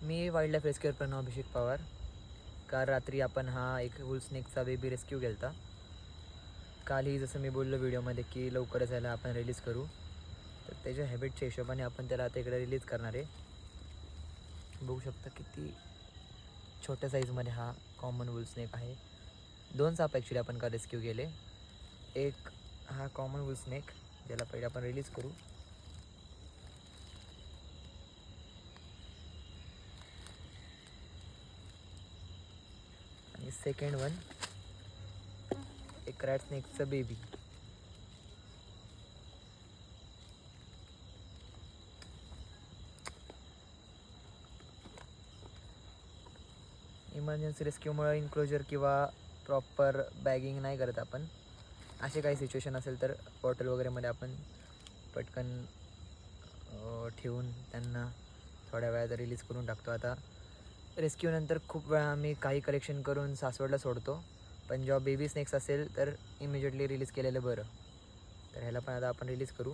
मी wild life rescuer Pranab अभिषेक पवार. काल रात्री आपण हा एक वूल स्नेकचा बेबी रेस्क्यू केला होता. कालही जसं मी बोललो व्हिडिओमध्ये की लवकरच याला आपण रिलीज करू, तर त्याच्या हॅबिटच्या हिशोबाने आपण त्याला आता इकडे रिलीज करणार आहे. बघू शकता किती छोट्या साईजमध्ये हा कॉमन वूल स्नेक आहे. 2 साप ॲक्च्युली आपण का रेस्क्यू केले. एक हा कॉमन वूल स्नेक ज्याला पहिले आपण रिलीज करू. आणि सेकंड वन एक रॅट स्नेकचं बेबी. इमर्जन्सी रेस्क्यूमुळे इन्क्लोजर किंवा प्रॉपर बॅगिंग नाही करत आपण. असे काही सिच्युएशन असेल तर बॉटल वगैरेमध्ये आपण पटकन ठेवून त्यांना थोड्या वेळात रिलीज करून टाकतो. आता रेस्क्यूनंतर खूप वेळा आम्ही काही कलेक्शन करून सासवडला सोडतो, पण जेव्हा बेबी स्नेक्स असेल तर इमिजिएटली रिलीज केलेलं बरं. तर ह्याला पण आता आपण रिलीज करू.